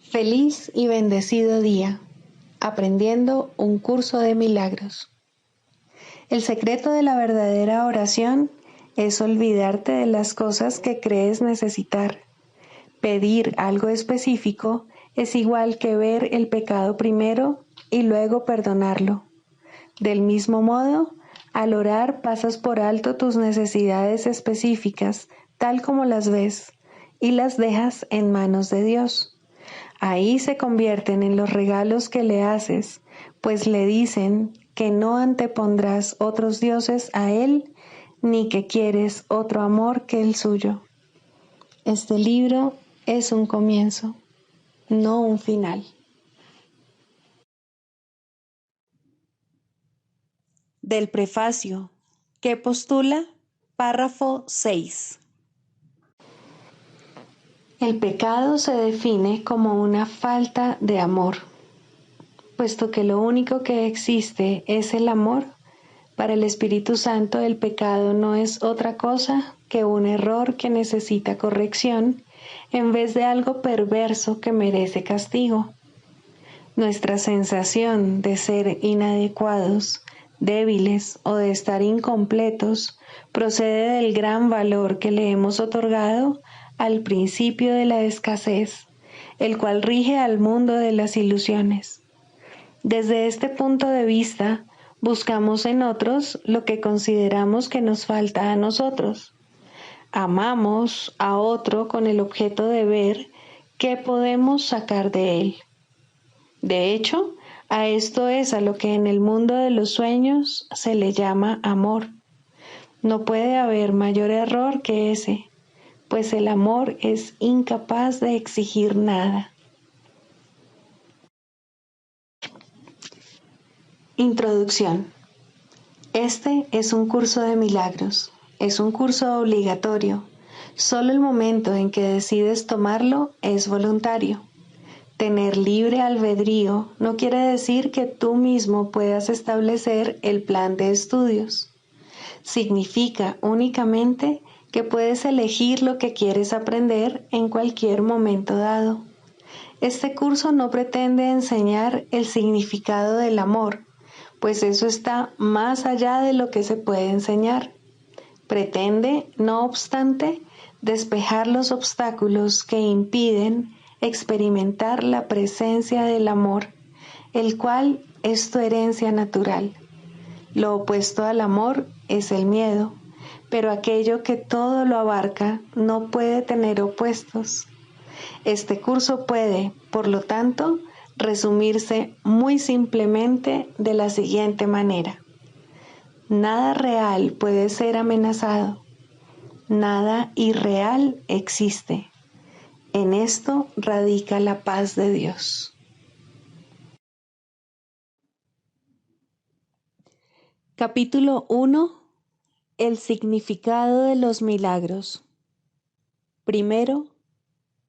Feliz y bendecido día, aprendiendo un curso de milagros. El secreto de la verdadera oración es olvidarte de las cosas que crees necesitar. Pedir algo específico es igual que ver el pecado primero y luego perdonarlo. Del mismo modo, al orar pasas por alto tus necesidades específicas, tal como las ves, y las dejas en manos de Dios. Ahí se convierten en los regalos que le haces, pues le dicen que no antepondrás otros dioses a Él, ni que quieres otro amor que el suyo. Este libro es un comienzo, no un final. Del prefacio, que postula, párrafo 6. El pecado se define como una falta de amor. Puesto que lo único que existe es el amor, para el Espíritu Santo el pecado no es otra cosa que un error que necesita corrección en vez de algo perverso que merece castigo. Nuestra sensación de ser inadecuados, débiles o de estar incompletos procede del gran valor que le hemos otorgado al principio de la escasez, el cual rige al mundo de las ilusiones. Desde este punto de vista, buscamos en otros lo que consideramos que nos falta a nosotros. Amamos a otro con el objeto de ver qué podemos sacar de él. De hecho, a esto es a lo que en el mundo de los sueños se le llama amor. No puede haber mayor error que ese, pues el amor es incapaz de exigir nada. Introducción. Este es un curso de milagros. Es un curso obligatorio. Solo el momento en que decides tomarlo es voluntario. Tener libre albedrío no quiere decir que tú mismo puedas establecer el plan de estudios. Significa únicamente que puedes elegir lo que quieres aprender en cualquier momento dado. Este curso no pretende enseñar el significado del amor, pues eso está más allá de lo que se puede enseñar. Pretende, no obstante, despejar los obstáculos que impiden experimentar la presencia del amor, el cual es tu herencia natural. Lo opuesto al amor es el miedo, pero aquello que todo lo abarca no puede tener opuestos. Este curso puede, por lo tanto, resumirse muy simplemente de la siguiente manera. Nada real puede ser amenazado. Nada irreal existe. En esto radica la paz de Dios. Capítulo 1. El significado de los milagros. Primero,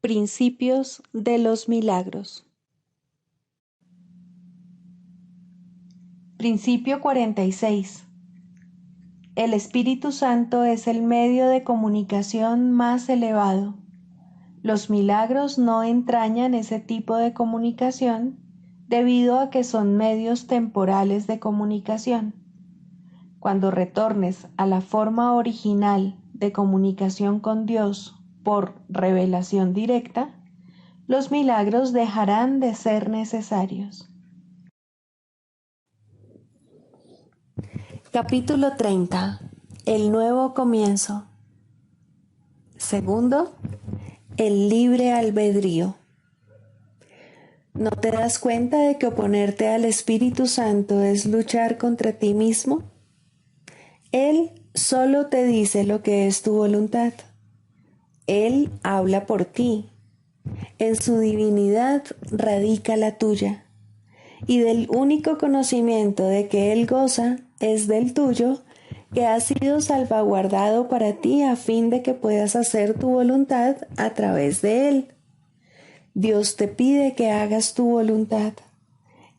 principios de los milagros. Principio 46. El Espíritu Santo es el medio de comunicación más elevado. Los milagros no entrañan ese tipo de comunicación debido a que son medios temporales de comunicación. Cuando retornes a la forma original de comunicación con Dios por revelación directa, los milagros dejarán de ser necesarios. Capítulo 30. El nuevo comienzo. Segundo, el libre albedrío. ¿No te das cuenta de que oponerte al Espíritu Santo es luchar contra ti mismo? Él solo te dice lo que es tu voluntad. Él habla por ti. En su divinidad radica la tuya, y del único conocimiento de que Él goza es del tuyo, que ha sido salvaguardado para ti a fin de que puedas hacer tu voluntad a través de Él. Dios te pide que hagas tu voluntad.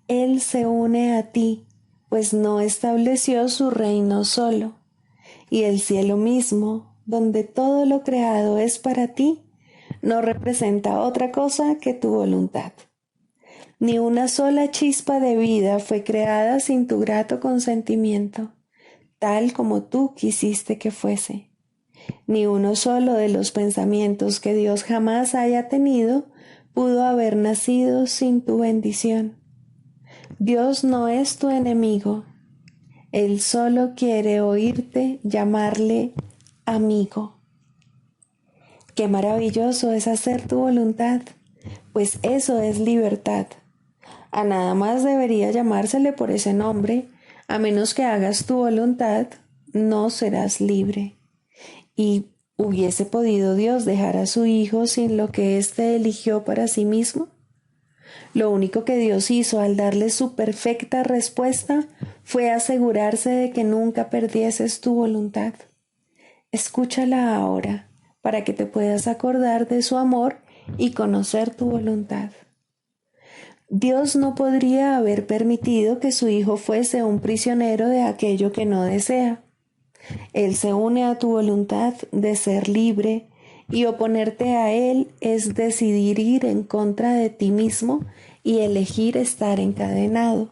Él se une a ti, pues no estableció su reino solo, y el cielo mismo, donde todo lo creado es para ti, no representa otra cosa que tu voluntad. Ni una sola chispa de vida fue creada sin tu grato consentimiento, tal como tú quisiste que fuese. Ni uno solo de los pensamientos que Dios jamás haya tenido pudo haber nacido sin tu bendición. Dios no es tu enemigo. Él solo quiere oírte llamarle amigo. Qué maravilloso es hacer tu voluntad, pues eso es libertad. A nada más debería llamársele por ese nombre, a menos que hagas tu voluntad, no serás libre. ¿Y hubiese podido Dios dejar a su Hijo sin lo que éste eligió para sí mismo? Lo único que Dios hizo al darle su perfecta respuesta fue asegurarse de que nunca perdieses tu voluntad. Escúchala ahora, para que te puedas acordar de su amor y conocer tu voluntad. Dios no podría haber permitido que su Hijo fuese un prisionero de aquello que no desea. Él se une a tu voluntad de ser libre, y oponerte a Él es decidir ir en contra de ti mismo y elegir estar encadenado.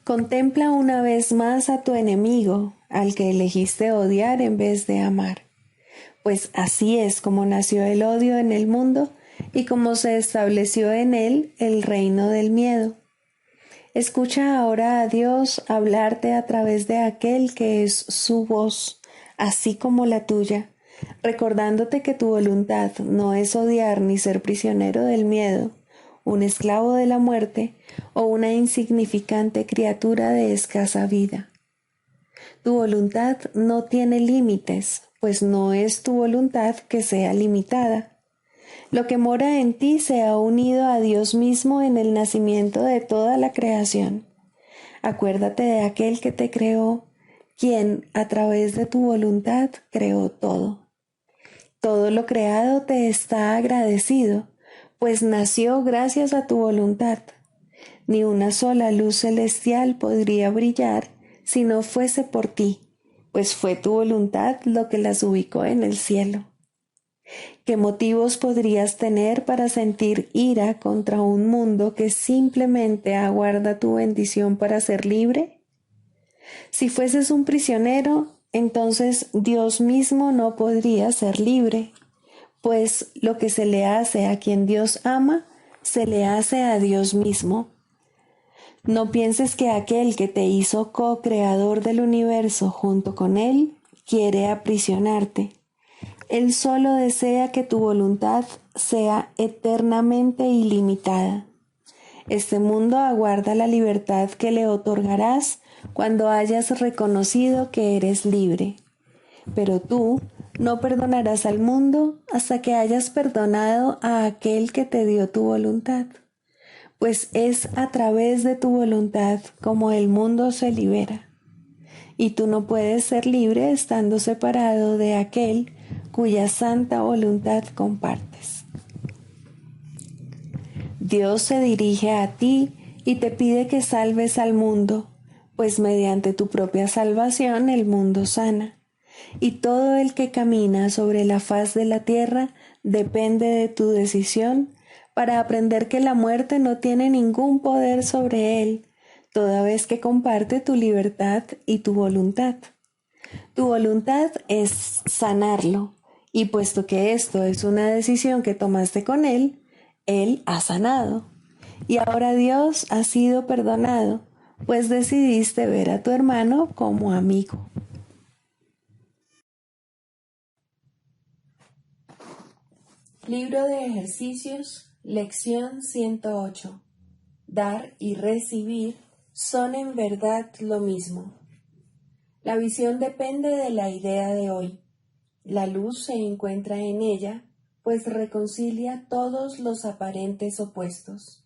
Contempla una vez más a tu enemigo, al que elegiste odiar en vez de amar, pues así es como nació el odio en el mundo y como se estableció en él el reino del miedo. Escucha ahora a Dios hablarte a través de aquel que es su voz, así como la tuya, recordándote que tu voluntad no es odiar ni ser prisionero del miedo, un esclavo de la muerte o una insignificante criatura de escasa vida. Tu voluntad no tiene límites, pues no es tu voluntad que sea limitada. Lo que mora en ti se ha unido a Dios mismo en el nacimiento de toda la creación. Acuérdate de aquel que te creó, quien a través de tu voluntad creó todo. Todo lo creado te está agradecido, pues nació gracias a tu voluntad. Ni una sola luz celestial podría brillar si no fuese por ti, pues fue tu voluntad lo que las ubicó en el cielo. ¿Qué motivos podrías tener para sentir ira contra un mundo que simplemente aguarda tu bendición para ser libre? Si fueses un prisionero, entonces Dios mismo no podría ser libre, pues lo que se le hace a quien Dios ama, se le hace a Dios mismo. No pienses que aquel que te hizo co-creador del universo junto con Él quiere aprisionarte. Él solo desea que tu voluntad sea eternamente ilimitada. Este mundo aguarda la libertad que le otorgarás cuando hayas reconocido que eres libre. Pero tú no perdonarás al mundo hasta que hayas perdonado a aquel que te dio tu voluntad, pues es a través de tu voluntad como el mundo se libera. Y tú no puedes ser libre estando separado de aquel cuya santa voluntad compartes. Dios se dirige a ti y te pide que salves al mundo, pues mediante tu propia salvación el mundo sana, y todo el que camina sobre la faz de la tierra depende de tu decisión para aprender que la muerte no tiene ningún poder sobre él, toda vez que comparte tu libertad y tu voluntad. Tu voluntad es sanarlo, y puesto que esto es una decisión que tomaste con Él, Él ha sanado. Y ahora Dios ha sido perdonado, pues decidiste ver a tu hermano como amigo. Libro de ejercicios, lección 108. Dar y recibir son en verdad lo mismo. La visión depende de la idea de hoy. La luz se encuentra en ella, pues reconcilia todos los aparentes opuestos.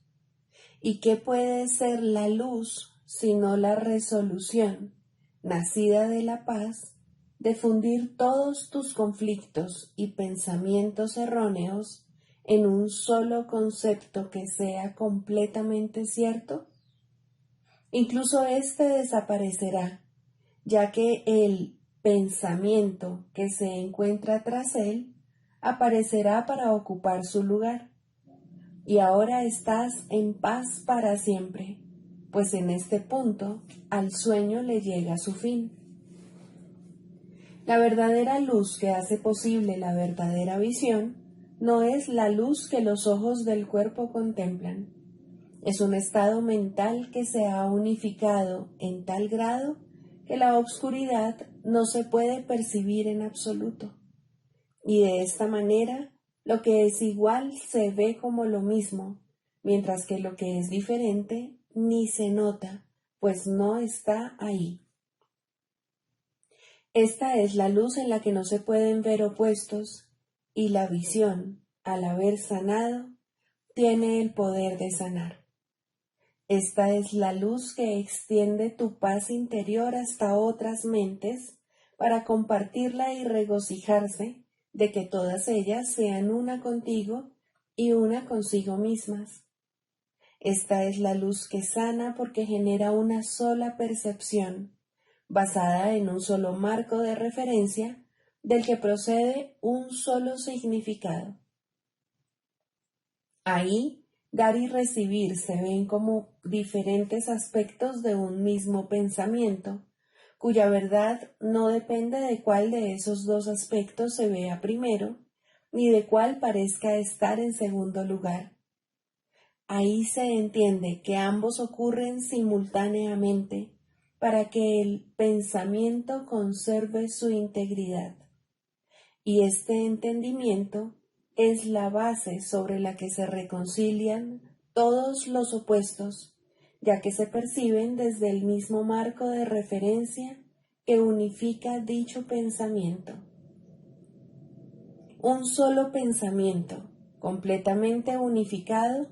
¿Y qué puede ser la luz sino la resolución, nacida de la paz, de fundir todos tus conflictos y pensamientos erróneos en un solo concepto que sea completamente cierto? Incluso éste desaparecerá, ya que el pensamiento que se encuentra tras él aparecerá para ocupar su lugar. Y ahora estás en paz para siempre, pues en este punto al sueño le llega su fin. La verdadera luz que hace posible la verdadera visión no es la luz que los ojos del cuerpo contemplan. Es un estado mental que se ha unificado en tal grado que la obscuridad no se puede percibir en absoluto. Y de esta manera, lo que es igual se ve como lo mismo, mientras que lo que es diferente ni se nota, pues no está ahí. Esta es la luz en la que no se pueden ver opuestos, y la visión, al haber sanado, tiene el poder de sanar. Esta es la luz que extiende tu paz interior hasta otras mentes para compartirla y regocijarse de que todas ellas sean una contigo y una consigo mismas. Esta es la luz que sana porque genera una sola percepción, basada en un solo marco de referencia del que procede un solo significado. Ahí, dar y recibir se ven como diferentes aspectos de un mismo pensamiento, cuya verdad no depende de cuál de esos dos aspectos se vea primero, ni de cuál parezca estar en segundo lugar. Ahí se entiende que ambos ocurren simultáneamente para que el pensamiento conserve su integridad. Y este entendimiento es la base sobre la que se reconcilian todos los opuestos, ya que se perciben desde el mismo marco de referencia que unifica dicho pensamiento. Un solo pensamiento, completamente unificado,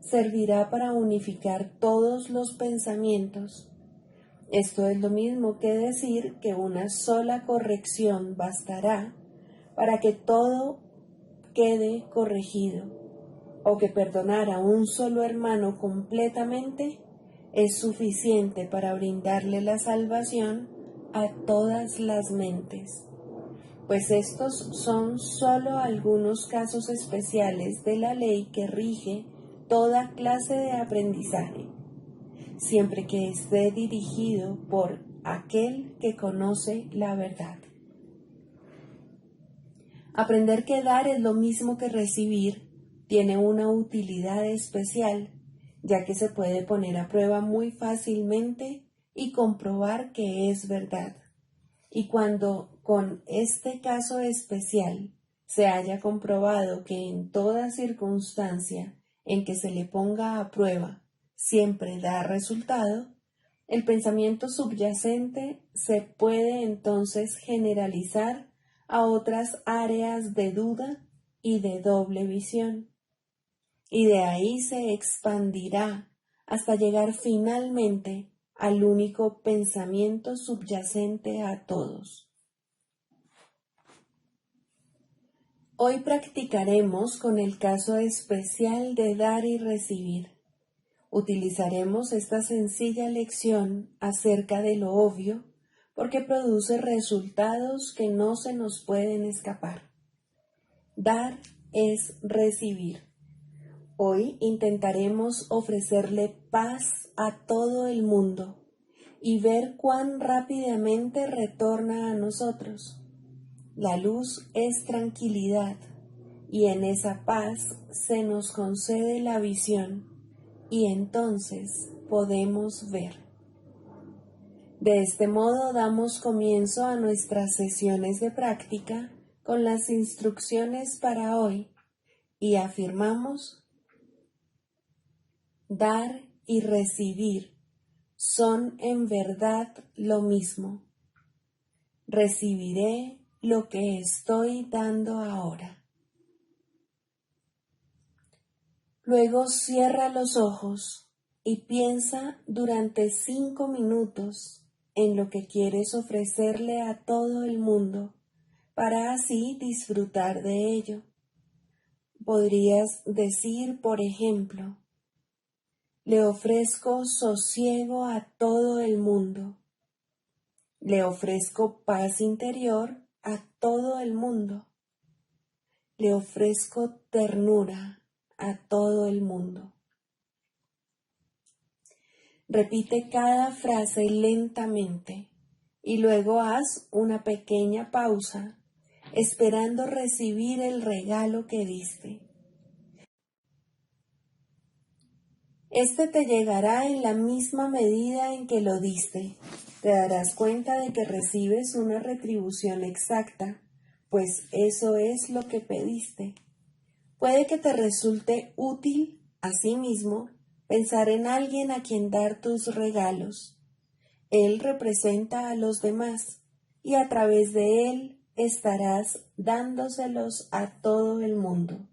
servirá para unificar todos los pensamientos. Esto es lo mismo que decir que una sola corrección bastará para que todo quede corregido, o que perdonar a un solo hermano completamente es suficiente para brindarle la salvación a todas las mentes, pues estos son sólo algunos casos especiales de la ley que rige toda clase de aprendizaje, siempre que esté dirigido por aquel que conoce la verdad. Aprender que dar es lo mismo que recibir tiene una utilidad especial, ya que se puede poner a prueba muy fácilmente y comprobar que es verdad. Y cuando con este caso especial se haya comprobado que en toda circunstancia en que se le ponga a prueba siempre da resultado, el pensamiento subyacente se puede entonces generalizar a otras áreas de duda y de doble visión, y de ahí se expandirá hasta llegar finalmente al único pensamiento subyacente a todos. Hoy practicaremos con el caso especial de dar y recibir. Utilizaremos esta sencilla lección acerca de lo obvio porque produce resultados que no se nos pueden escapar. Dar es recibir. Hoy intentaremos ofrecerle paz a todo el mundo y ver cuán rápidamente retorna a nosotros. La luz es tranquilidad y en esa paz se nos concede la visión y entonces podemos ver. De este modo damos comienzo a nuestras sesiones de práctica con las instrucciones para hoy y afirmamos: dar y recibir son en verdad lo mismo. Recibiré lo que estoy dando ahora. Luego cierra los ojos y piensa durante 5 minutos en lo que quieres ofrecerle a todo el mundo para así disfrutar de ello. Podrías decir, por ejemplo, le ofrezco sosiego a todo el mundo. Le ofrezco paz interior a todo el mundo. le ofrezco ternura a todo el mundo. Repite cada frase lentamente y luego haz una pequeña pausa esperando recibir el regalo que diste. Este te llegará en la misma medida en que lo diste. Te darás cuenta de que recibes una retribución exacta, pues eso es lo que pediste. Puede que te resulte útil, asimismo, pensar en alguien a quien dar tus regalos. Él representa a los demás y a través de él estarás dándoselos a todo el mundo.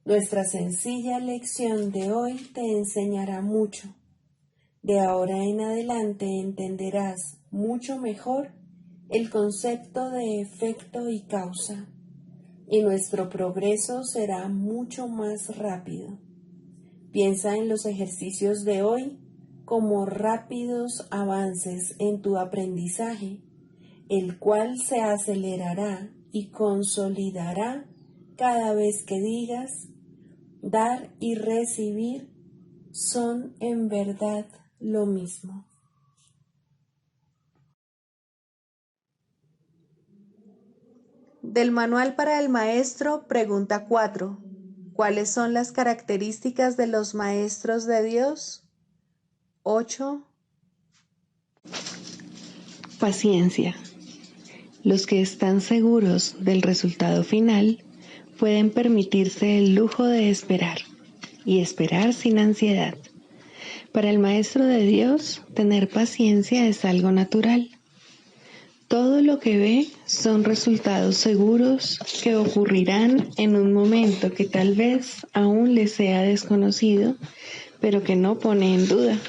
Nuestra sencilla lección de hoy te enseñará mucho. De ahora en adelante entenderás mucho mejor el concepto de efecto y causa, y nuestro progreso será mucho más rápido. Piensa en los ejercicios de hoy como rápidos avances en tu aprendizaje, el cual se acelerará y consolidará cada vez que digas: dar y recibir son en verdad lo mismo. Del Manual para el Maestro, pregunta 4. ¿Cuáles son las características de los maestros de Dios? 8. Paciencia. Los que están seguros del resultado final pueden permitirse el lujo de esperar, y esperar sin ansiedad. Para el Maestro de Dios, tener paciencia es algo natural. Todo lo que ve son resultados seguros que ocurrirán en un momento que tal vez aún le sea desconocido, pero que no pone en duda.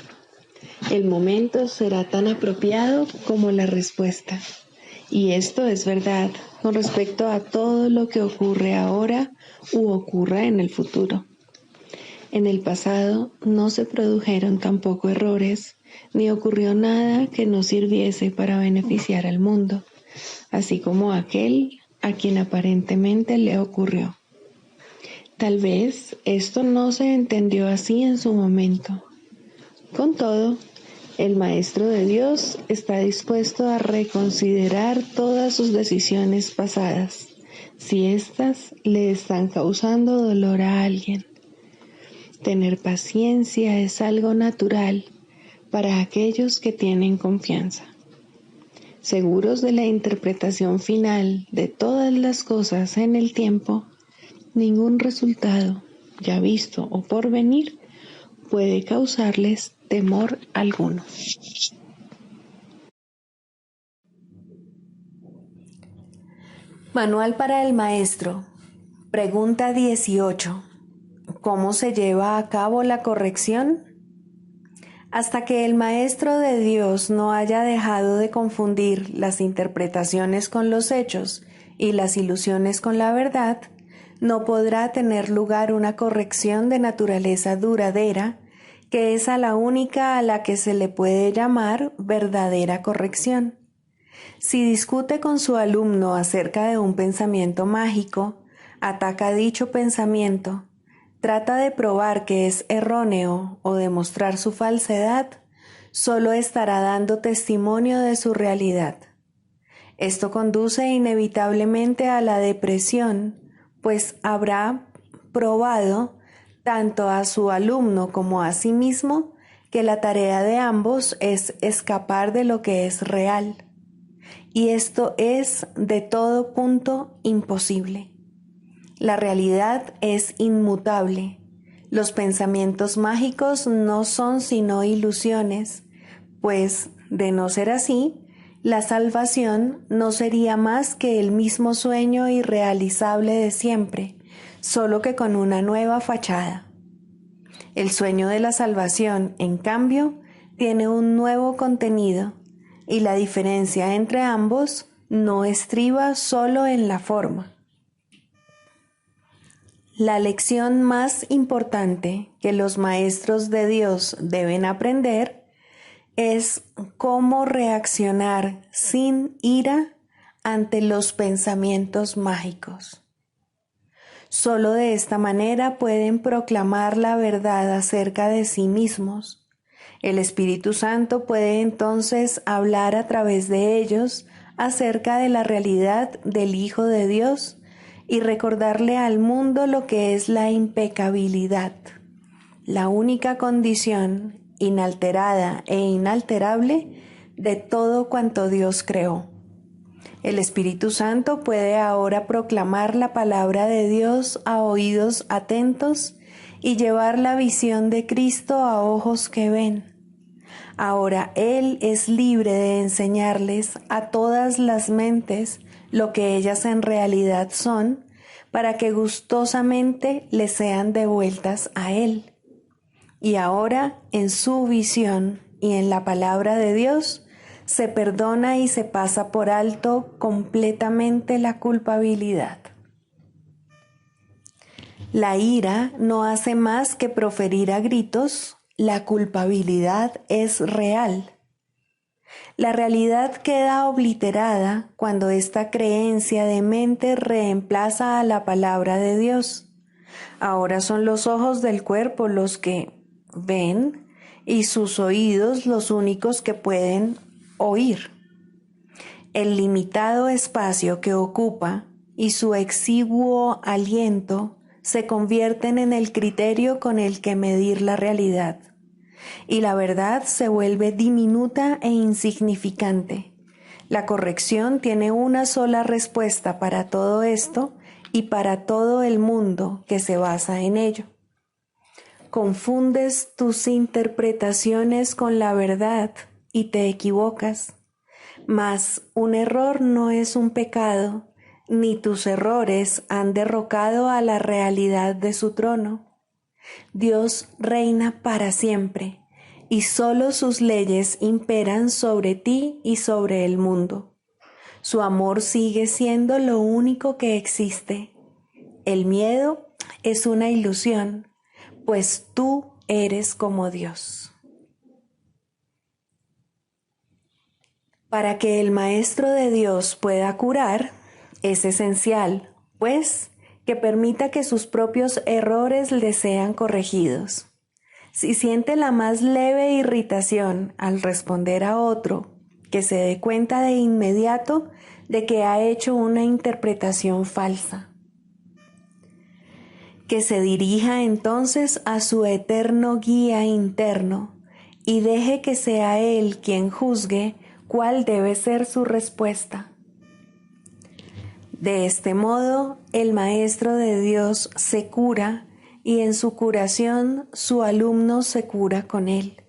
El momento será tan apropiado como la respuesta. Y esto es verdad con respecto a todo lo que ocurre ahora u ocurra en el futuro. En el pasado no se produjeron tampoco errores, ni ocurrió nada que no sirviese para beneficiar al mundo, así como aquel a quien aparentemente le ocurrió. Tal vez esto no se entendió así en su momento. Con todo, el Maestro de Dios está dispuesto a reconsiderar todas sus decisiones pasadas, si éstas le están causando dolor a alguien. Tener paciencia es algo natural para aquellos que tienen confianza. Seguros de la interpretación final de todas las cosas en el tiempo, ningún resultado, ya visto o por venir, puede causarles temor alguno. Manual para el Maestro. Pregunta 18. ¿Cómo se lleva a cabo la corrección? Hasta que el Maestro de Dios no haya dejado de confundir las interpretaciones con los hechos y las ilusiones con la verdad, no podrá tener lugar una corrección de naturaleza duradera, que es a la única a la que se le puede llamar verdadera corrección. Si discute con su alumno acerca de un pensamiento mágico, ataca dicho pensamiento, trata de probar que es erróneo o demostrar su falsedad, solo estará dando testimonio de su realidad. Esto conduce inevitablemente a la depresión, pues habrá probado tanto a su alumno como a sí mismo que la tarea de ambos es escapar de lo que es real. Y esto es de todo punto imposible. La realidad es inmutable. Los pensamientos mágicos no son sino ilusiones, pues, de no ser así, la salvación no sería más que el mismo sueño irrealizable de siempre, solo que con una nueva fachada. El sueño de la salvación, en cambio, tiene un nuevo contenido, y la diferencia entre ambos no estriba solo en la forma. La lección más importante que los maestros de Dios deben aprender es cómo reaccionar sin ira ante los pensamientos mágicos. Solo de esta manera pueden proclamar la verdad acerca de sí mismos. El Espíritu Santo puede entonces hablar a través de ellos acerca de la realidad del Hijo de Dios y recordarle al mundo lo que es la impecabilidad, la única condición inalterada e inalterable de todo cuanto Dios creó. El Espíritu Santo puede ahora proclamar la palabra de Dios a oídos atentos y llevar la visión de Cristo a ojos que ven. Ahora Él es libre de enseñarles a todas las mentes lo que ellas en realidad son, para que gustosamente les sean devueltas a Él. Y ahora, en su visión y en la palabra de Dios, se perdona y se pasa por alto completamente la culpabilidad. La ira no hace más que proferir a gritos, la culpabilidad es real. La realidad queda obliterada cuando esta creencia de mente reemplaza a la palabra de Dios. Ahora son los ojos del cuerpo los que ven y sus oídos los únicos que pueden oír. El limitado espacio que ocupa y su exiguo aliento se convierten en el criterio con el que medir la realidad, y la verdad se vuelve diminuta e insignificante. La corrección tiene una sola respuesta para todo esto y para todo el mundo que se basa en ello. Confundes tus interpretaciones con la verdad y te equivocas, mas un error no es un pecado, ni tus errores han derrocado a la realidad de su trono. Dios reina para siempre, y solo sus leyes imperan sobre ti y sobre el mundo. Su amor sigue siendo lo único que existe. El miedo es una ilusión, pues tú eres como Dios. Para que el Maestro de Dios pueda curar, es esencial, pues, que permita que sus propios errores le sean corregidos. Si siente la más leve irritación al responder a otro, que se dé cuenta de inmediato de que ha hecho una interpretación falsa. Que se dirija entonces a su eterno guía interno y deje que sea Él quien juzgue cuál debe ser su respuesta. De este modo, el Maestro de Dios se cura y en su curación su alumno se cura con él.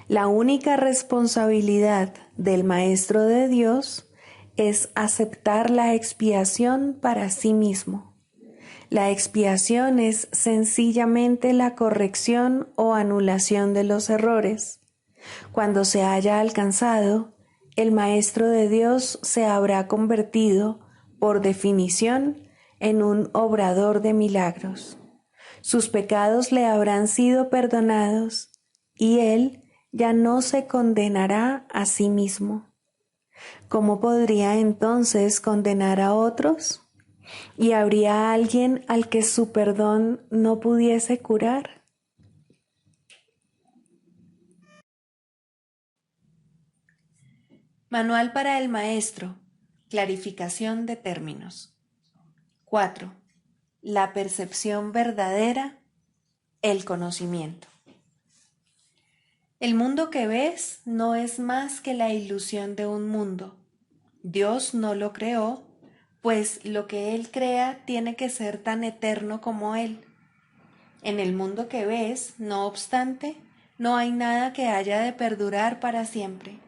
La única responsabilidad del Maestro de Dios es aceptar la expiación para sí mismo. La expiación es sencillamente la corrección o anulación de los errores. Cuando se haya alcanzado, el Maestro de Dios se habrá convertido, por definición, en un obrador de milagros. Sus pecados le habrán sido perdonados y él ya no se condenará a sí mismo. ¿Cómo podría entonces condenar a otros? ¿Y habría alguien al que su perdón no pudiese curar? Manual para el maestro. Clarificación de términos. 4. La percepción verdadera, el conocimiento. El mundo que ves no es más que la ilusión de un mundo. Dios no lo creó, pues lo que Él crea tiene que ser tan eterno como Él. En el mundo que ves, no obstante, no hay nada que haya de perdurar para siempre.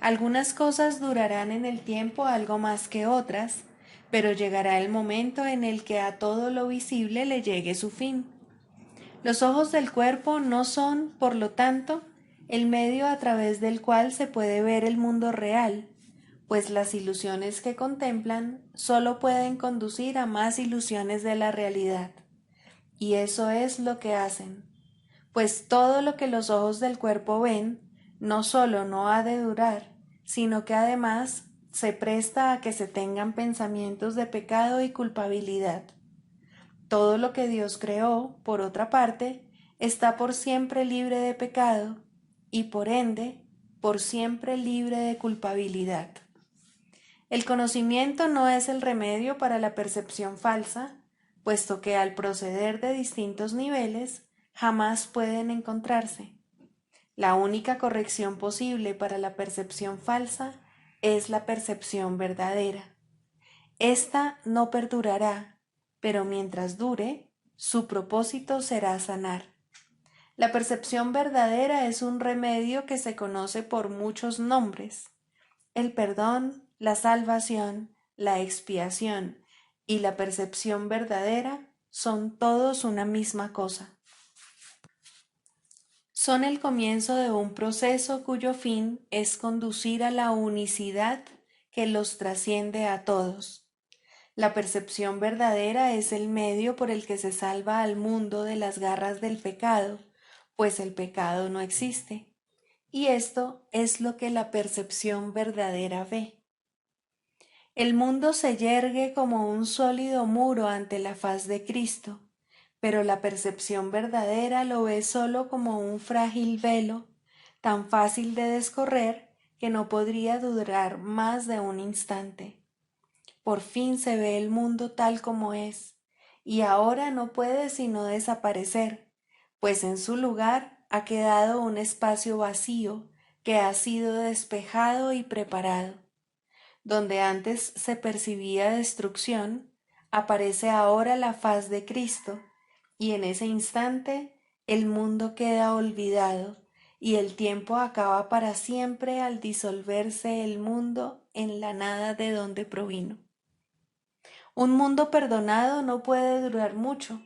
Algunas cosas durarán en el tiempo algo más que otras, pero llegará el momento en el que a todo lo visible le llegue su fin. Los ojos del cuerpo no son, por lo tanto, el medio a través del cual se puede ver el mundo real, pues las ilusiones que contemplan solo pueden conducir a más ilusiones de la realidad. Y eso es lo que hacen, pues todo lo que los ojos del cuerpo ven no solo no ha de durar, sino que además se presta a que se tengan pensamientos de pecado y culpabilidad. Todo lo que Dios creó, por otra parte, está por siempre libre de pecado y por ende, por siempre libre de culpabilidad. El conocimiento no es el remedio para la percepción falsa, puesto que al proceder de distintos niveles jamás pueden encontrarse. La única corrección posible para la percepción falsa es la percepción verdadera. Esta no perdurará, pero mientras dure, su propósito será sanar. La percepción verdadera es un remedio que se conoce por muchos nombres. El perdón, la salvación, la expiación y la percepción verdadera son todos una misma cosa. Son el comienzo de un proceso cuyo fin es conducir a la unicidad que los trasciende a todos. La percepción verdadera es el medio por el que se salva al mundo de las garras del pecado, pues el pecado no existe. Y esto es lo que la percepción verdadera ve. El mundo se yergue como un sólido muro ante la faz de Cristo, pero la percepción verdadera lo ve solo como un frágil velo, tan fácil de descorrer que no podría durar más de un instante. Por fin se ve el mundo tal como es, y ahora no puede sino desaparecer, pues en su lugar ha quedado un espacio vacío que ha sido despejado y preparado. Donde antes se percibía destrucción, aparece ahora la faz de Cristo, y en ese instante el mundo queda olvidado, y el tiempo acaba para siempre al disolverse el mundo en la nada de donde provino. Un mundo perdonado no puede durar mucho.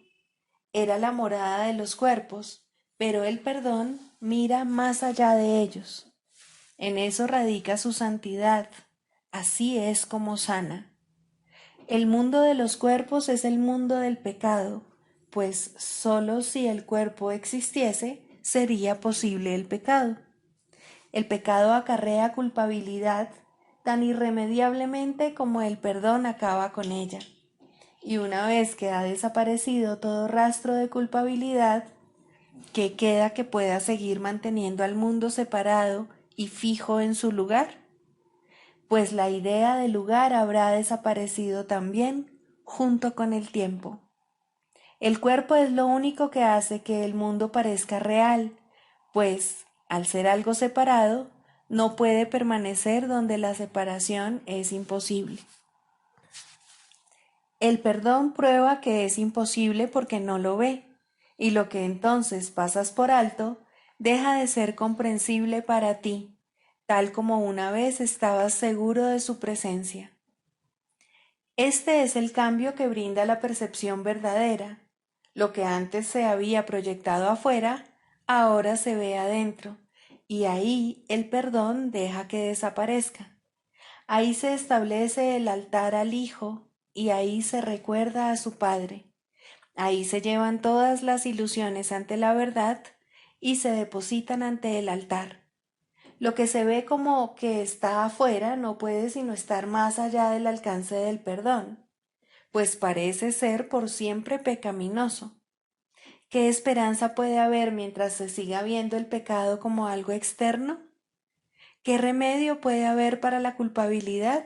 Era la morada de los cuerpos, pero el perdón mira más allá de ellos. En eso radica su santidad. Así es como sana. El mundo de los cuerpos es el mundo del pecado, pues sólo si el cuerpo existiese sería posible el pecado. El pecado acarrea culpabilidad tan irremediablemente como el perdón acaba con ella. Y una vez que ha desaparecido todo rastro de culpabilidad, ¿qué queda que pueda seguir manteniendo al mundo separado y fijo en su lugar? Pues la idea de lugar habrá desaparecido también junto con el tiempo. El cuerpo es lo único que hace que el mundo parezca real, pues, al ser algo separado, no puede permanecer donde la separación es imposible. El perdón prueba que es imposible porque no lo ve, y lo que entonces pasas por alto deja de ser comprensible para ti, tal como una vez estabas seguro de su presencia. Este es el cambio que brinda la percepción verdadera. Lo que antes se había proyectado afuera, ahora se ve adentro, y ahí el perdón deja que desaparezca. Ahí se establece el altar al Hijo, y ahí se recuerda a su Padre. Ahí se llevan todas las ilusiones ante la verdad y se depositan ante el altar. Lo que se ve como que está afuera no puede sino estar más allá del alcance del perdón, pues parece ser por siempre pecaminoso. ¿Qué esperanza puede haber mientras se siga viendo el pecado como algo externo? ¿Qué remedio puede haber para la culpabilidad?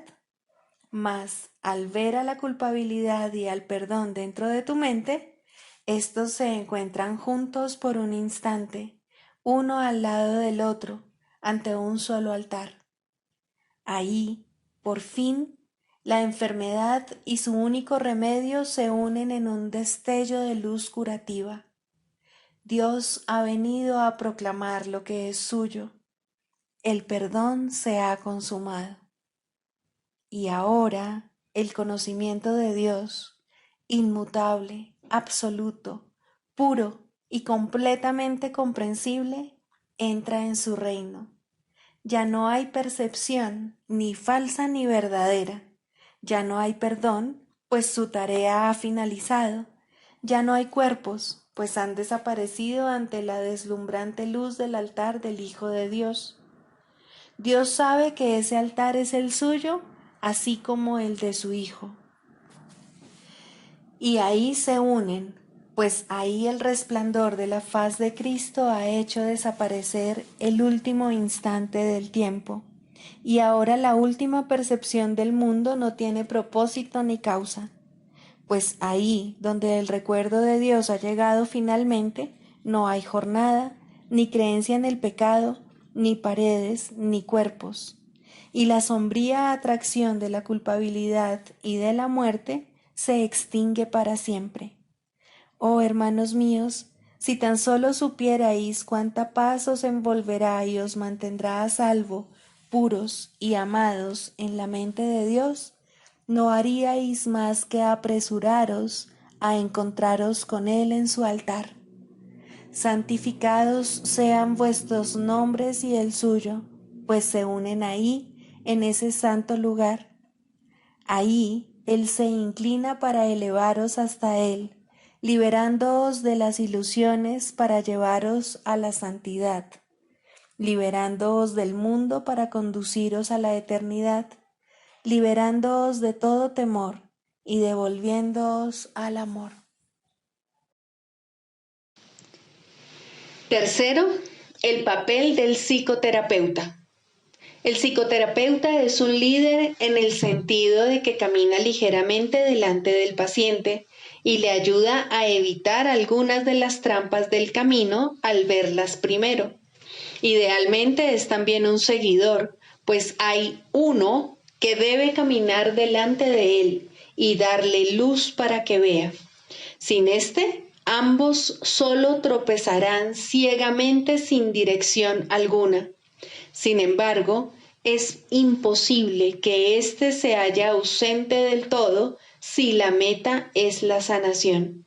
Mas, al ver a la culpabilidad y al perdón dentro de tu mente, estos se encuentran juntos por un instante, uno al lado del otro, ante un solo altar. Ahí, por fin, la enfermedad y su único remedio se unen en un destello de luz curativa. Dios ha venido a proclamar lo que es suyo. El perdón se ha consumado. Y ahora el conocimiento de Dios, inmutable, absoluto, puro y completamente comprensible, entra en su reino. Ya no hay percepción, ni falsa ni verdadera. Ya no hay perdón, pues su tarea ha finalizado. Ya no hay cuerpos, pues han desaparecido ante la deslumbrante luz del altar del Hijo de Dios. Dios sabe que ese altar es el suyo, así como el de su Hijo. Y ahí se unen, pues ahí el resplandor de la faz de Cristo ha hecho desaparecer el último instante del tiempo, y ahora la última percepción del mundo no tiene propósito ni causa, pues ahí donde el recuerdo de Dios ha llegado finalmente, no hay jornada, ni creencia en el pecado, ni paredes, ni cuerpos. Y la sombría atracción de la culpabilidad y de la muerte se extingue para siempre. Oh hermanos míos, si tan solo supierais cuánta paz os envolverá y os mantendrá a salvo, puros y amados en la mente de Dios, no haríais más que apresuraros a encontraros con Él en su altar. Santificados sean vuestros nombres y el suyo, pues se unen ahí, en ese santo lugar. Ahí Él se inclina para elevaros hasta Él, liberándoos de las ilusiones para llevaros a la santidad, liberándoos del mundo para conduciros a la eternidad, liberándoos de todo temor y devolviéndoos al amor. Tercero, el papel del psicoterapeuta. El psicoterapeuta es un líder en el sentido de que camina ligeramente delante del paciente y le ayuda a evitar algunas de las trampas del camino al verlas primero. Idealmente es también un seguidor, pues hay uno que debe caminar delante de él y darle luz para que vea. Sin este, ambos solo tropezarán ciegamente sin dirección alguna. Sin embargo, es imposible que éste se haya ausente del todo si la meta es la sanación.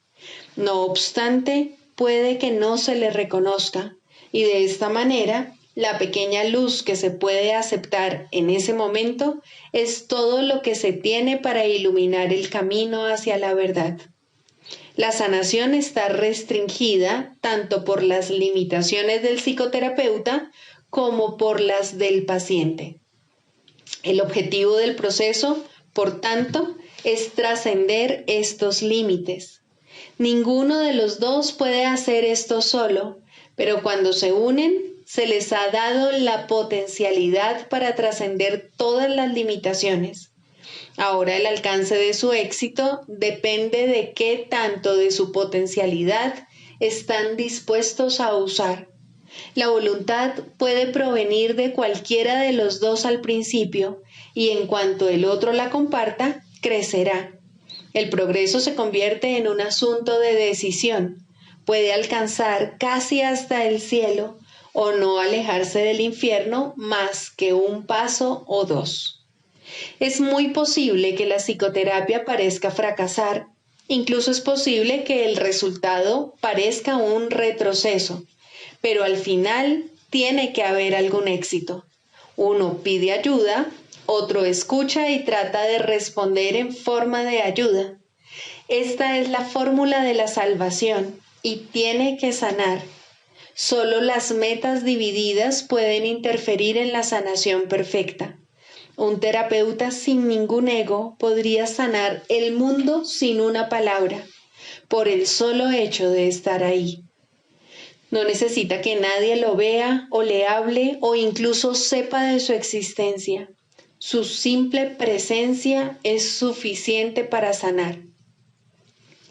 No obstante, puede que no se le reconozca, y de esta manera, la pequeña luz que se puede aceptar en ese momento es todo lo que se tiene para iluminar el camino hacia la verdad. La sanación está restringida tanto por las limitaciones del psicoterapeuta como por las del paciente. El objetivo del proceso, por tanto, es trascender estos límites. Ninguno de los dos puede hacer esto solo, pero cuando se unen, se les ha dado la potencialidad para trascender todas las limitaciones. Ahora el alcance de su éxito depende de qué tanto de su potencialidad están dispuestos a usar. La voluntad puede provenir de cualquiera de los dos al principio, y en cuanto el otro la comparta, crecerá. El progreso se convierte en un asunto de decisión. Puede alcanzar casi hasta el cielo o no alejarse del infierno más que un paso o dos. Es muy posible que la psicoterapia parezca fracasar. Incluso es posible que el resultado parezca un retroceso. Pero al final tiene que haber algún éxito. Uno pide ayuda, otro escucha y trata de responder en forma de ayuda. Esta es la fórmula de la salvación y tiene que sanar. Solo las metas divididas pueden interferir en la sanación perfecta. Un terapeuta sin ningún ego podría sanar el mundo sin una palabra, por el solo hecho de estar ahí. No necesita que nadie lo vea o le hable o incluso sepa de su existencia. Su simple presencia es suficiente para sanar.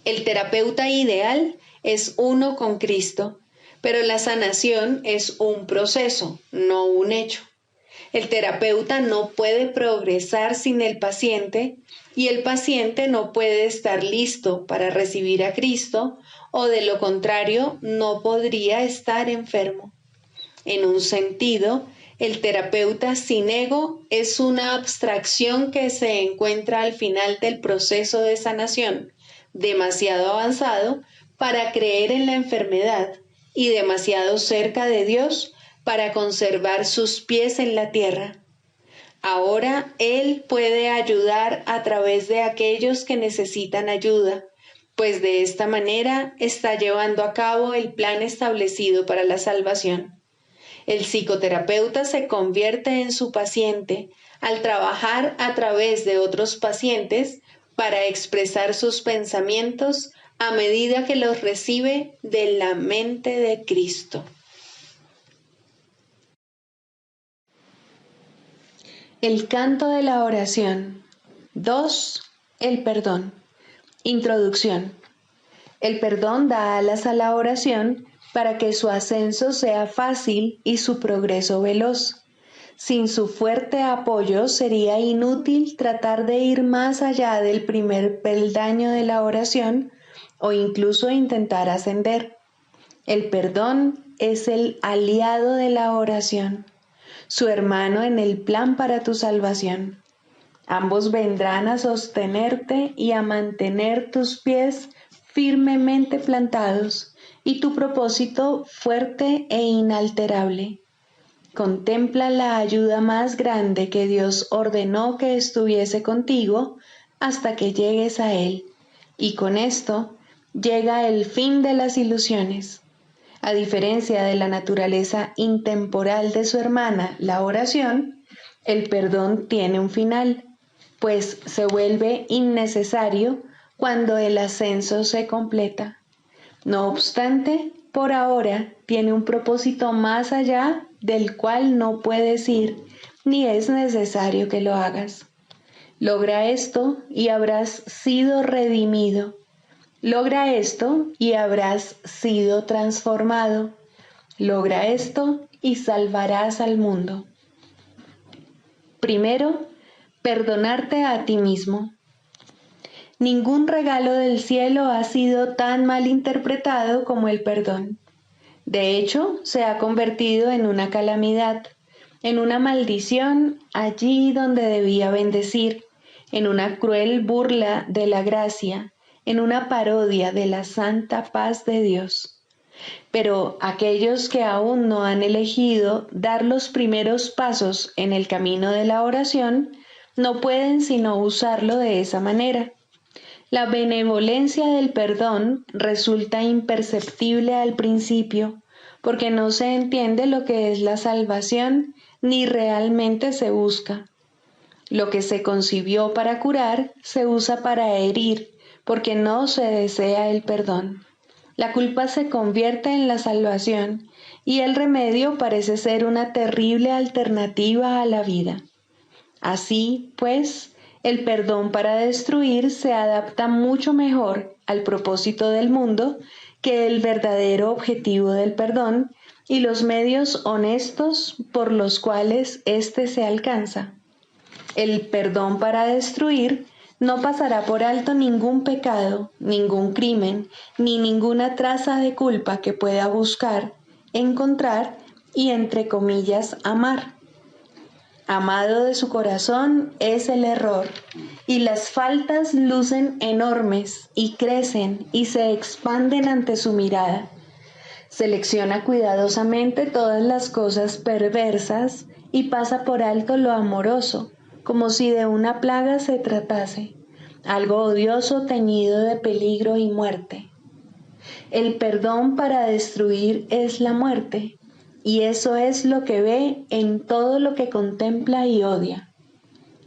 El terapeuta ideal es uno con Cristo, pero la sanación es un proceso, no un hecho. El terapeuta no puede progresar sin el paciente y el paciente no puede estar listo para recibir a Cristo o de lo contrario no podría estar enfermo. En un sentido, el terapeuta sin ego es una abstracción que se encuentra al final del proceso de sanación, demasiado avanzado para creer en la enfermedad y demasiado cerca de Dios para conservar sus pies en la tierra. Ahora Él puede ayudar a través de aquellos que necesitan ayuda, pues de esta manera está llevando a cabo el plan establecido para la salvación. El psicoterapeuta se convierte en su paciente al trabajar a través de otros pacientes para expresar sus pensamientos a medida que los recibe de la mente de Cristo. El canto de la oración. 2. El perdón. Introducción. El perdón da alas a la oración para que su ascenso sea fácil y su progreso veloz. Sin su fuerte apoyo sería inútil tratar de ir más allá del primer peldaño de la oración o incluso intentar ascender. El perdón es el aliado de la oración, su hermano en el plan para tu salvación. Ambos vendrán a sostenerte y a mantener tus pies firmemente plantados y tu propósito fuerte e inalterable. Contempla la ayuda más grande que Dios ordenó que estuviese contigo hasta que llegues a Él, y con esto llega el fin de las ilusiones. A diferencia de la naturaleza intemporal de su hermana, la oración, el perdón tiene un final, pues se vuelve innecesario cuando el ascenso se completa. No obstante, por ahora tiene un propósito más allá del cual no puedes ir, ni es necesario que lo hagas. Logra esto y habrás sido redimido. Logra esto y habrás sido transformado. Logra esto y salvarás al mundo. Primero, perdonarte a ti mismo. Ningún regalo del cielo ha sido tan mal interpretado como el perdón. De hecho, se ha convertido en una calamidad, en una maldición allí donde debía bendecir, en una cruel burla de la gracia, en una parodia de la santa paz de Dios. Pero aquellos que aún no han elegido dar los primeros pasos en el camino de la oración, no pueden sino usarlo de esa manera. La benevolencia del perdón resulta imperceptible al principio, porque no se entiende lo que es la salvación ni realmente se busca. Lo que se concibió para curar se usa para herir, porque no se desea el perdón. La culpa se convierte en la salvación y el remedio parece ser una terrible alternativa a la vida. Así, pues, el perdón para destruir se adapta mucho mejor al propósito del mundo que el verdadero objetivo del perdón y los medios honestos por los cuales éste se alcanza. El perdón para destruir no pasará por alto ningún pecado, ningún crimen, ni ninguna traza de culpa que pueda buscar, encontrar y, entre comillas, amar. Amado de su corazón es el error, y las faltas lucen enormes y crecen y se expanden ante su mirada. Selecciona cuidadosamente todas las cosas perversas y pasa por alto lo amoroso, como si de una plaga se tratase, algo odioso teñido de peligro y muerte. El perdón para destruir es la muerte, y eso es lo que ve en todo lo que contempla y odia.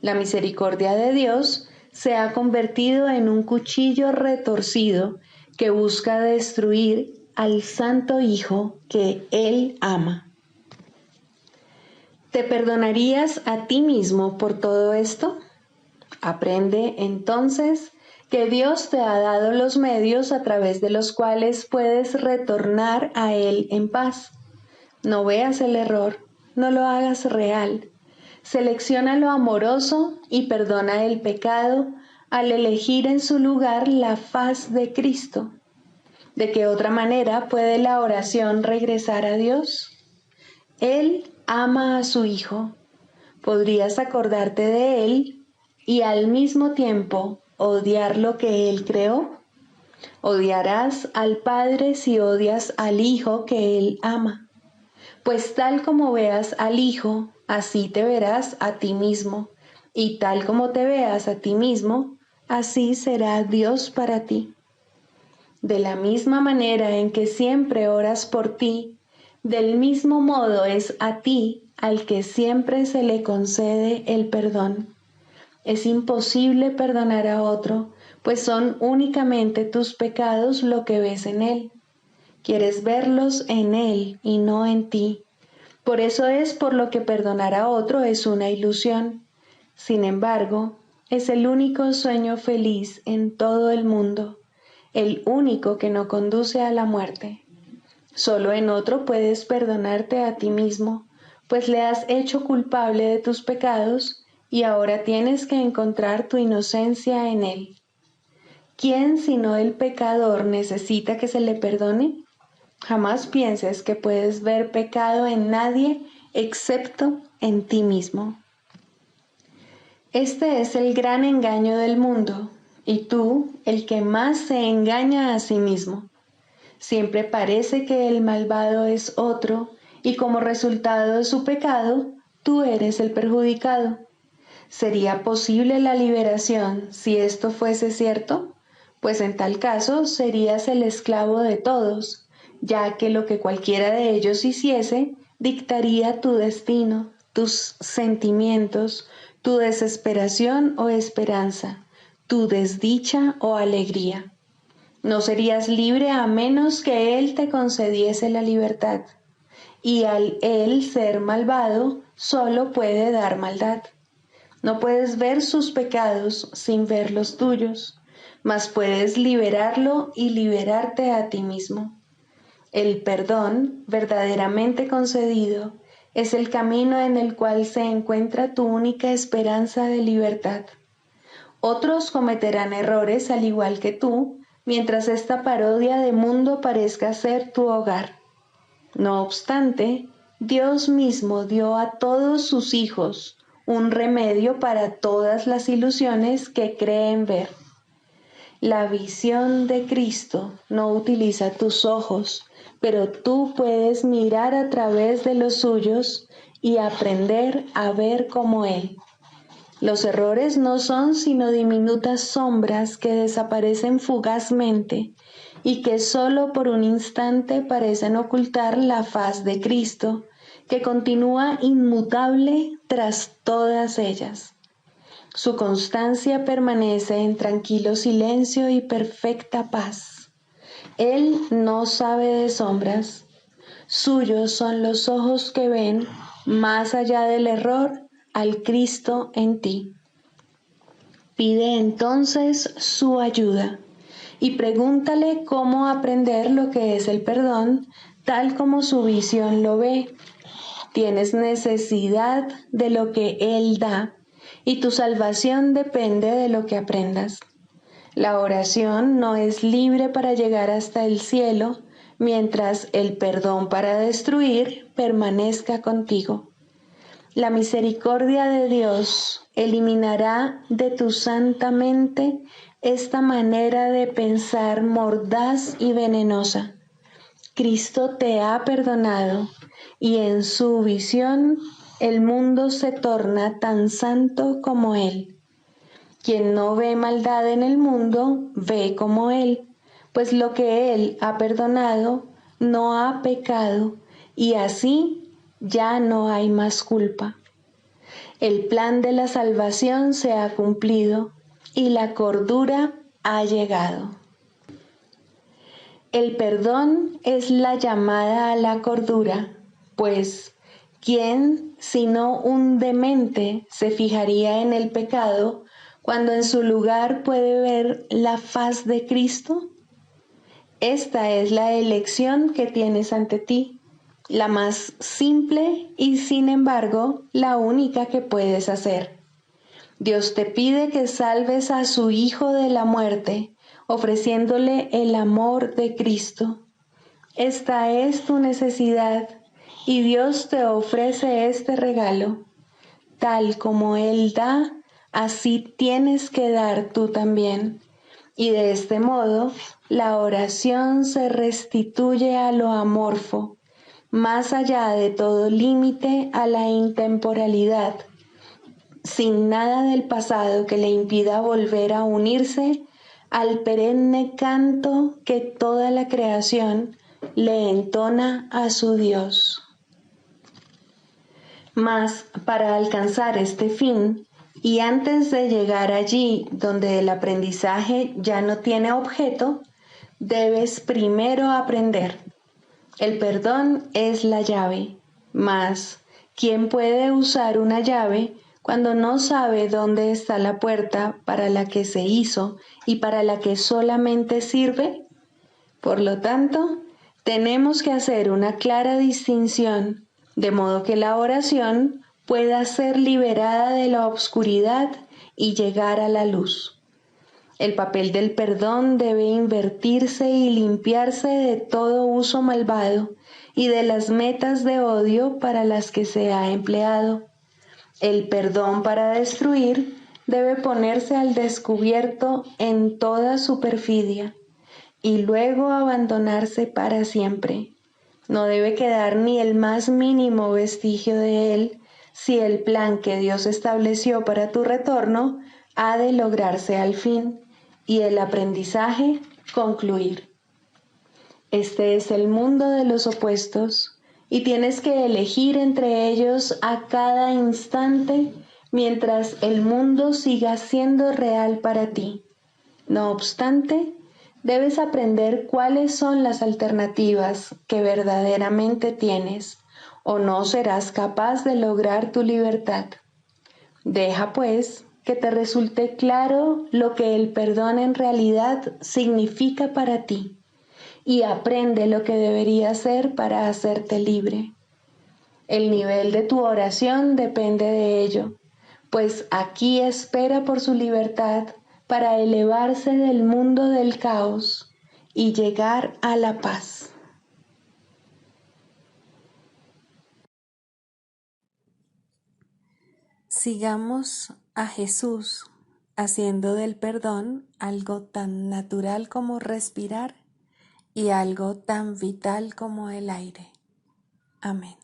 La misericordia de Dios se ha convertido en un cuchillo retorcido que busca destruir al Santo Hijo que Él ama. ¿Te perdonarías a ti mismo por todo esto? Aprende entonces que Dios te ha dado los medios a través de los cuales puedes retornar a Él en paz. No veas el error, no lo hagas real. Selecciona lo amoroso y perdona el pecado al elegir en su lugar la faz de Cristo. ¿De qué otra manera puede la oración regresar a Dios? Él ama a su Hijo. ¿Podrías acordarte de Él y al mismo tiempo odiar lo que Él creó? Odiarás al Padre si odias al Hijo que Él ama. Pues tal como veas al Hijo, así te verás a ti mismo, y tal como te veas a ti mismo, así será Dios para ti. De la misma manera en que siempre oras por ti, del mismo modo es a ti al que siempre se le concede el perdón. Es imposible perdonar a otro, pues son únicamente tus pecados lo que ves en él. Quieres verlos en él y no en ti. Por eso es por lo que perdonar a otro es una ilusión. Sin embargo, es el único sueño feliz en todo el mundo, el único que no conduce a la muerte. Solo en otro puedes perdonarte a ti mismo, pues le has hecho culpable de tus pecados y ahora tienes que encontrar tu inocencia en él. ¿Quién sino el pecador necesita que se le perdone? Jamás pienses que puedes ver pecado en nadie excepto en ti mismo. Este es el gran engaño del mundo, y tú, el que más se engaña a sí mismo. Siempre parece que el malvado es otro, y como resultado de su pecado, tú eres el perjudicado. ¿Sería posible la liberación si esto fuese cierto? Pues en tal caso serías el esclavo de todos, ya que lo que cualquiera de ellos hiciese dictaría tu destino, tus sentimientos, tu desesperación o esperanza, tu desdicha o alegría. No serías libre a menos que Él te concediese la libertad, y al Él ser malvado, solo puede dar maldad. No puedes ver sus pecados sin ver los tuyos, mas puedes liberarlo y liberarte a ti mismo. El perdón, verdaderamente concedido, es el camino en el cual se encuentra tu única esperanza de libertad. Otros cometerán errores al igual que tú, mientras esta parodia de mundo parezca ser tu hogar. No obstante, Dios mismo dio a todos sus hijos un remedio para todas las ilusiones que creen ver. La visión de Cristo no utiliza tus ojos, pero tú puedes mirar a través de los suyos y aprender a ver como Él. Los errores no son sino diminutas sombras que desaparecen fugazmente y que solo por un instante parecen ocultar la faz de Cristo, que continúa inmutable tras todas ellas. Su constancia permanece en tranquilo silencio y perfecta paz. Él no sabe de sombras. Suyos son los ojos que ven, más allá del error, al Cristo en ti. Pide entonces su ayuda y pregúntale cómo aprender lo que es el perdón, tal como su visión lo ve. Tienes necesidad de lo que Él da, y tu salvación depende de lo que aprendas. La oración no es libre para llegar hasta el cielo, mientras el perdón para destruir permanezca contigo. La misericordia de Dios eliminará de tu santa mente esta manera de pensar mordaz y venenosa. Cristo te ha perdonado y en su visión el mundo se torna tan santo como Él. Quien no ve maldad en el mundo, ve como Él, pues lo que Él ha perdonado no ha pecado y así ya no hay más culpa. El plan de la salvación se ha cumplido y la cordura ha llegado. El perdón es la llamada a la cordura, pues ¿quién sino un demente se fijaría en el pecado cuando en su lugar puede ver la faz de Cristo? Esta es la elección que tienes ante ti, la más simple y sin embargo la única que puedes hacer. Dios te pide que salves a su Hijo de la muerte, ofreciéndole el amor de Cristo. Esta es tu necesidad y Dios te ofrece este regalo. Tal como Él da, así tienes que dar tú también. Y de este modo, la oración se restituye a lo amorfo, más allá de todo límite a la intemporalidad, sin nada del pasado que le impida volver a unirse al perenne canto que toda la creación le entona a su Dios. Mas para alcanzar este fin, Y antes de llegar allí donde el aprendizaje ya no tiene objeto, debes primero aprender. El perdón es la llave, mas ¿quién puede usar una llave cuando no sabe dónde está la puerta para la que se hizo y para la que solamente sirve? Por lo tanto, tenemos que hacer una clara distinción, de modo que la oración pueda ser liberada de la oscuridad y llegar a la luz. El papel del perdón debe invertirse y limpiarse de todo uso malvado y de las metas de odio para las que se ha empleado. El perdón para destruir debe ponerse al descubierto en toda su perfidia y luego abandonarse para siempre. No debe quedar ni el más mínimo vestigio de él si el plan que Dios estableció para tu retorno ha de lograrse al fin y el aprendizaje concluir. Este es el mundo de los opuestos y tienes que elegir entre ellos a cada instante mientras el mundo siga siendo real para ti. No obstante, debes aprender cuáles son las alternativas que verdaderamente tienes, o no serás capaz de lograr tu libertad. Deja, pues, que te resulte claro lo que el perdón en realidad significa para ti, y aprende lo que debería hacer para hacerte libre. El nivel de tu oración depende de ello, pues aquí espera por su libertad para elevarse del mundo del caos y llegar a la paz. Sigamos a Jesús haciendo del perdón algo tan natural como respirar y algo tan vital como el aire. Amén.